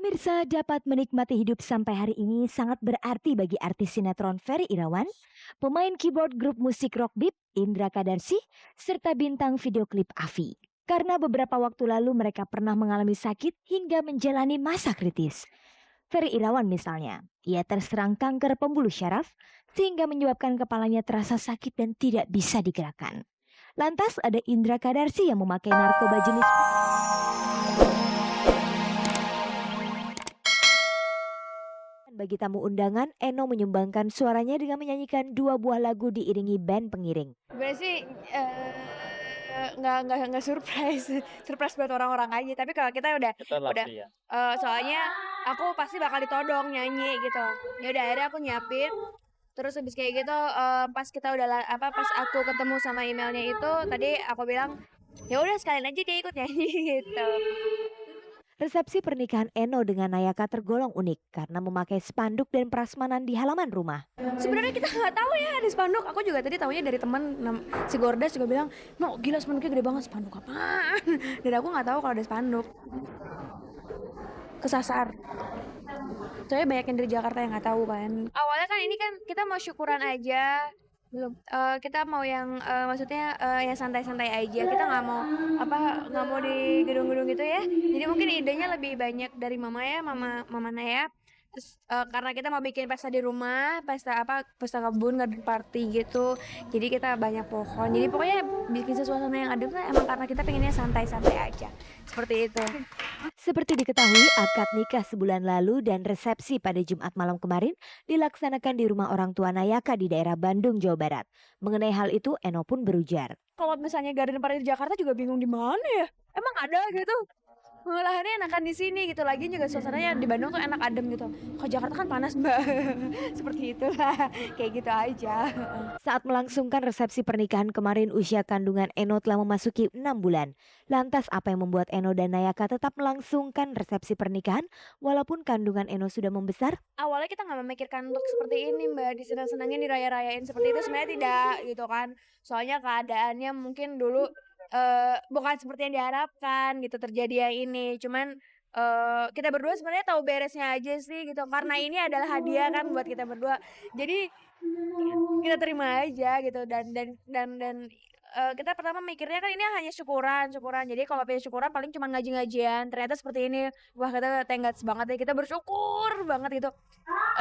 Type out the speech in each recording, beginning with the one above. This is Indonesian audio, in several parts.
Pemirsa dapat menikmati hidup sampai hari ini sangat berarti bagi artis sinetron Ferry Irawan, pemain keyboard grup musik rock Bip Indra Kadarsi, serta bintang video klip Avi. Karena beberapa waktu lalu mereka pernah mengalami sakit hingga menjalani masa kritis. Ferry Irawan misalnya, ia terserang kanker pembuluh syaraf sehingga menyebabkan kepalanya terasa sakit dan tidak bisa digerakkan. Lantas ada Indra Kadarsi yang memakai narkoba jenis. Bagi tamu undangan, Eno menyumbangkan suaranya dengan menyanyikan dua buah lagu diiringi band pengiring. Sebenarnya sih, nggak surprise, surprise buat orang-orang aja, tapi kalau kita Itu udah, lovely ya? soalnya aku pasti bakal ditodong nyanyi gitu. Ya udah akhirnya aku nyiapin, terus habis kayak gitu, pas kita udah pas aku ketemu sama emailnya itu, tadi aku bilang, "Ya udah sekalian aja dia ikut nyanyi," gitu. Resepsi pernikahan Eno dengan Nayaka tergolong unik karena memakai spanduk dan prasmanan di halaman rumah. Sebenarnya kita nggak tahu ya ada spanduk, aku juga tadi taunya dari teman si Gordas juga bilang, "No, gila spanduknya gede banget." "Spanduk apaan?" Dan aku nggak tahu kalau ada spanduk. Kesasar. Soalnya banyak yang dari Jakarta yang nggak tahu kan. Awalnya kan ini kan kita mau syukuran aja, belum, kita mau yang, maksudnya, yang santai-santai aja, kita nggak mau di gedung-gedung gitu ya. Jadi mungkin idenya lebih banyak dari mama ya, mama Naya. Terus, karena kita mau bikin pesta di rumah, pesta kebun, garden party gitu. Jadi kita banyak pohon, jadi pokoknya bikin suasana yang adem tuh emang karena kita pengennya santai-santai aja, seperti itu. Seperti diketahui, akad nikah sebulan lalu dan resepsi pada Jumat malam kemarin dilaksanakan di rumah orang tua Nayaka di daerah Bandung, Jawa Barat. Mengenai hal itu, Eno pun berujar. Kalau misalnya garden party di Jakarta juga bingung di mana ya? Emang ada gitu? Malahannya enakan di sini gitu, lagi juga suasananya di Bandung tuh enak adem gitu. Kalau Jakarta kan panas, Mbak. Seperti itulah, kayak gitu aja. Saat melangsungkan resepsi pernikahan kemarin, usia kandungan Eno telah memasuki 6 bulan. Lantas apa yang membuat Eno dan Nayaka tetap melangsungkan resepsi pernikahan walaupun kandungan Eno sudah membesar? Awalnya kita nggak memikirkan untuk seperti ini, Mbak, disenang-senangin, diraya-rayain seperti itu sebenarnya tidak gitu kan. Soalnya keadaannya mungkin dulu, bukan seperti yang diharapkan gitu terjadi yang ini. Cuman, kita berdua sebenarnya tahu beresnya aja sih gitu, karena ini adalah hadiah kan buat kita berdua. Jadi kita terima aja gitu dan kita pertama mikirnya kan ini hanya syukuran. Jadi kalau pengen syukuran paling cuma ngaji-ngajian, ternyata seperti ini. Wah, kita thank banget ya, kita bersyukur banget gitu.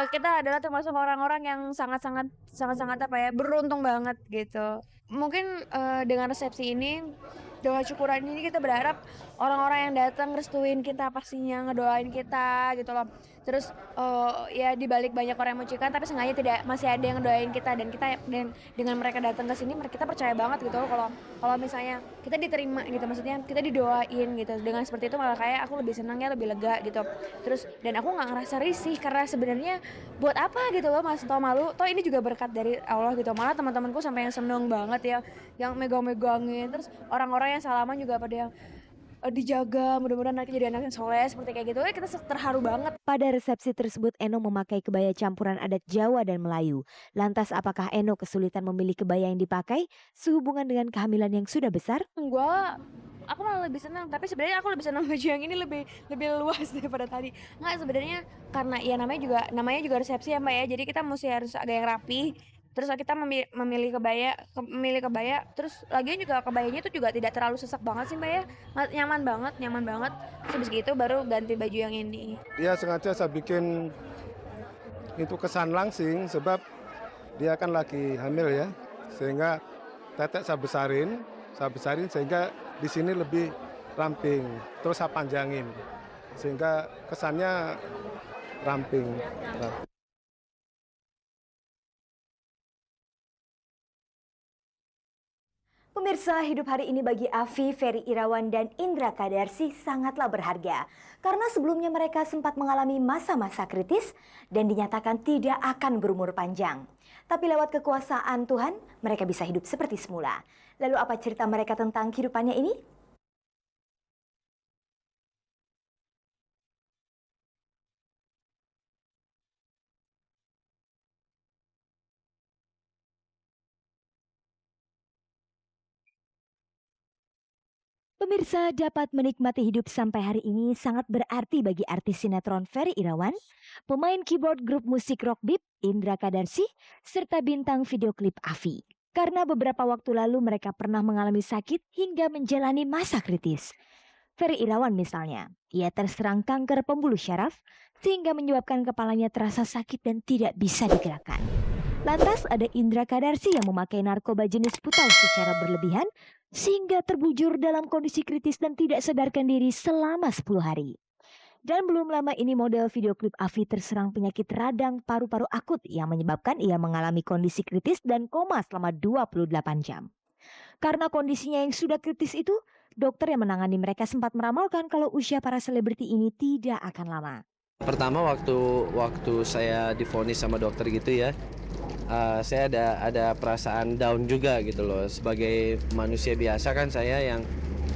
Kita adalah termasuk orang-orang yang sangat-sangat apa ya, beruntung banget gitu. Mungkin, dengan resepsi ini, dengan syukuran ini kita berharap orang-orang yang datang restuin kita pastinya, ngedoain kita gitu loh. Terus, ya di balik banyak orang yang mencucikan tapi seenggaknya masih ada yang ngedoain kita dan dengan mereka datang ke sini kita percaya banget gitu loh kalau kalau misalnya kita diterima gitu, maksudnya kita didoain gitu. Dengan seperti itu malah kayak aku lebih senang ya, lebih lega gitu. Terus dan aku nggak ngerasa risih karena sebenarnya buat apa gitu loh Mas, toh malu, toh ini juga berkat dari Allah gitu. Malah teman-temanku sampai yang seneng banget ya, yang megang-megangin, terus orang-orang yang salaman juga pada yang, dijaga, mudah-mudahan anaknya jadi anak yang soleh, seperti kayak gitu, kita terharu banget. Pada resepsi tersebut, Eno memakai kebaya campuran adat Jawa dan Melayu. Lantas apakah Eno kesulitan memilih kebaya yang dipakai sehubungan dengan kehamilan yang sudah besar? Enggak, aku malah lebih senang, tapi sebenarnya aku lebih senang baju yang ini lebih lebih luas daripada tadi. Enggak, sebenarnya karena ya namanya juga resepsi ya, Mbak, ya, jadi kita harus ada yang rapi, terus kita memilih kebaya, terus lagian juga kebayanya itu juga tidak terlalu sesak banget sih, Mbak, ya, nyaman banget, terus habis gitu baru ganti baju yang ini. Iya sengaja saya bikin itu kesan langsing sebab dia kan lagi hamil ya, sehingga tetek saya besarin sehingga di sini lebih ramping, terus saya panjangin, sehingga kesannya ramping. Pemirsa, hidup hari ini bagi Avi, Ferry Irawan, dan Indra Kadarsi sangatlah berharga. Karena sebelumnya mereka sempat mengalami masa-masa kritis dan dinyatakan tidak akan berumur panjang. Tapi lewat kekuasaan Tuhan, mereka bisa hidup seperti semula. Lalu apa cerita mereka tentang kehidupannya ini? Pemirsa dapat menikmati hidup sampai hari ini sangat berarti bagi artis sinetron Ferry Irawan, pemain keyboard grup musik rock bip Indra Kadarsi, serta bintang video klip Afi. Karena beberapa waktu lalu mereka pernah mengalami sakit hingga menjalani masa kritis. Ferry Irawan misalnya, ia terserang kanker pembuluh syaraf sehingga menyebabkan kepalanya terasa sakit dan tidak bisa digerakkan. Lantas ada Indra Kadarsi yang memakai narkoba jenis putau secara berlebihan sehingga terbujur dalam kondisi kritis dan tidak sadarkan diri selama 10 hari. Dan belum lama ini model video klip Afi terserang penyakit radang paru-paru akut yang menyebabkan ia mengalami kondisi kritis dan koma selama 28 jam. Karena kondisinya yang sudah kritis itu, dokter yang menangani mereka sempat meramalkan kalau usia para selebriti ini tidak akan lama. Pertama waktu saya divonis sama dokter gitu ya, saya ada perasaan down juga gitu loh. Sebagai manusia biasa kan saya yang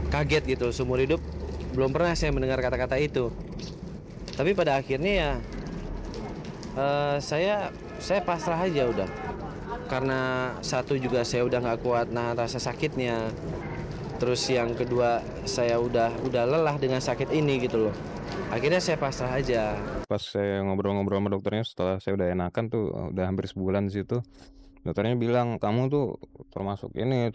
kaget gitu, seumur hidup belum pernah saya mendengar kata-kata itu. Tapi pada akhirnya ya saya pasrah aja udah. Karena satu juga saya udah nggak kuat nahan rasa sakitnya. Terus yang kedua saya udah lelah dengan sakit ini gitu loh. Akhirnya saya pasrah aja. Pas saya ngobrol-ngobrol sama dokternya setelah saya udah enakan tuh, udah hampir sebulan di situ, dokternya bilang, "Kamu tuh termasuk yang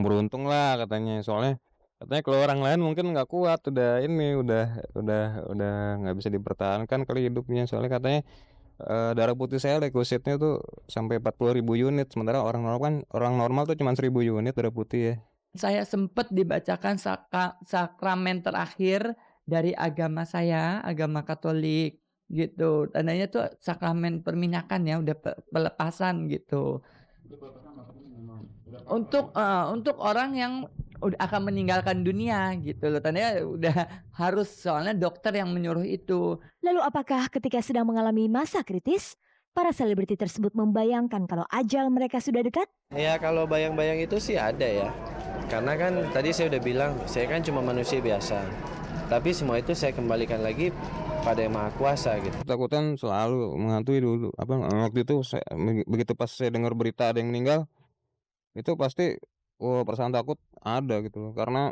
beruntung lah," katanya. Soalnya katanya kalau orang lain mungkin nggak kuat, udah nggak bisa dipertahankan kali hidupnya. Soalnya katanya, darah putih saya leukositnya tuh sampai 40.000 unit, sementara orang normal tuh cuma 1.000 unit darah putih ya. Saya sempat dibacakan sakramen terakhir dari agama saya, agama Katolik gitu. Tandanya tuh sakramen perminakan ya, udah pelepasan gitu. Untuk orang yang udah akan meninggalkan dunia gitu loh. Tandanya udah harus, soalnya dokter yang menyuruh itu. Lalu apakah ketika sedang mengalami masa kritis, para selebriti tersebut membayangkan kalau ajal mereka sudah dekat? Ya kalau bayang-bayang itu sih ada ya. Karena kan tadi saya udah bilang, saya kan cuma manusia biasa. Tapi semua itu saya kembalikan lagi pada Yang Maha Kuasa gitu. Ketakutan selalu menghantui dulu. Waktu itu begitu pas saya dengar berita ada yang meninggal, itu pasti perasaan takut ada gitu loh. Karena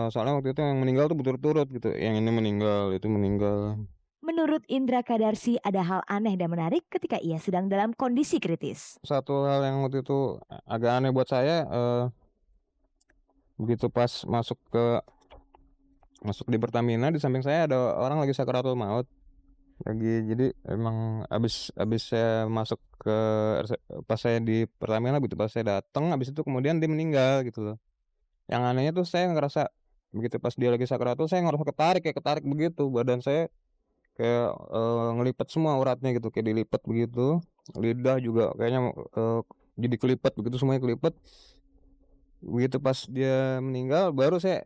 soalnya waktu itu yang meninggal tuh berturut-turut gitu. Yang ini meninggal, itu meninggal. Menurut Indra Kadarsi ada hal aneh dan menarik ketika ia sedang dalam kondisi kritis. Satu hal yang waktu itu agak aneh buat saya, begitu pas masuk di Pertamina, di samping saya ada orang lagi sakaratul maut. Jadi emang abis saya masuk pas saya di Pertamina gitu, pas saya datang abis itu kemudian dia meninggal gitu loh. Yang anehnya tuh saya ngerasa begitu pas dia lagi sakaratul, saya ngerasa ketarik begitu, badan saya kayak ngelipet semua uratnya gitu, kayak dilipat begitu. Lidah juga kayaknya jadi kelipet begitu, semuanya kelipet. Begitu pas dia meninggal baru saya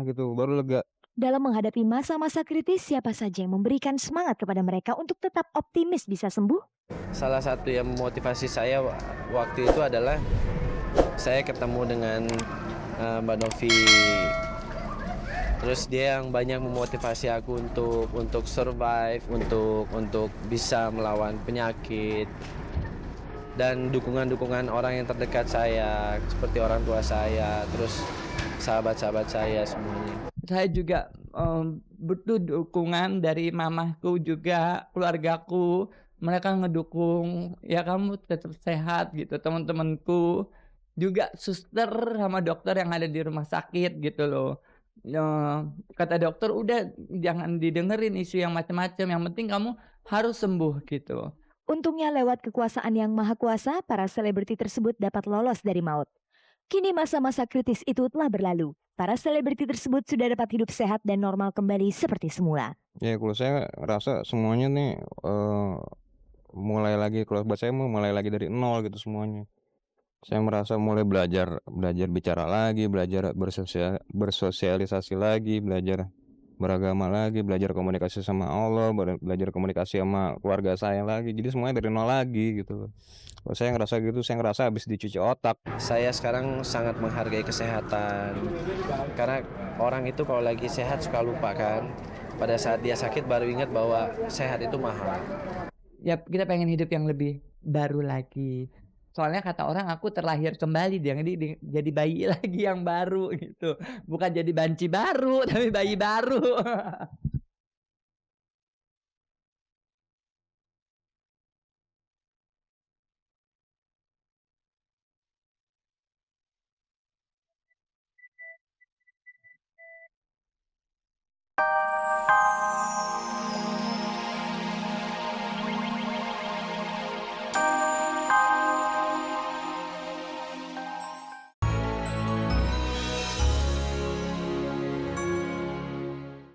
gitu, baru lega. Dalam menghadapi masa-masa kritis, siapa saja yang memberikan semangat kepada mereka untuk tetap optimis bisa sembuh? Salah satu yang memotivasi saya waktu itu adalah saya ketemu dengan Mbak Novi. Terus dia yang banyak memotivasi aku untuk survive, untuk bisa melawan penyakit. Dan dukungan-dukungan orang yang terdekat saya, seperti orang tua saya, terus sahabat-sahabat saya semuanya. Saya juga butuh dukungan dari mamaku juga, keluargaku. Mereka ngedukung, ya kamu tetap sehat gitu. Teman-temanku juga, suster sama dokter yang ada di rumah sakit gitu loh. Kata dokter, udah jangan didengerin isu yang macam-macam, yang penting kamu harus sembuh gitu. Untungnya lewat kekuasaan Yang Maha Kuasa, para selebriti tersebut dapat lolos dari maut. Kini masa-masa kritis itu telah berlalu. Para selebriti tersebut sudah dapat hidup sehat dan normal kembali seperti semula. Ya kalau saya rasa semuanya nih mulai lagi, kalau buat saya mulai lagi dari nol gitu semuanya. Saya merasa mulai belajar bicara lagi, belajar bersosialisasi lagi, belajar beragama lagi, belajar komunikasi sama Allah, belajar komunikasi sama keluarga saya lagi. Jadi semuanya dari nol lagi gitu. Kalau saya ngerasa gitu, saya ngerasa habis dicuci otak. Saya sekarang sangat menghargai kesehatan. Karena orang itu kalau lagi sehat suka lupa kan. Pada saat dia sakit baru ingat bahwa sehat itu mahal. Ya kita pengen hidup yang lebih baru lagi. Soalnya kata orang aku terlahir kembali, jadi bayi lagi yang baru gitu. Bukan jadi banci baru, tapi bayi baru.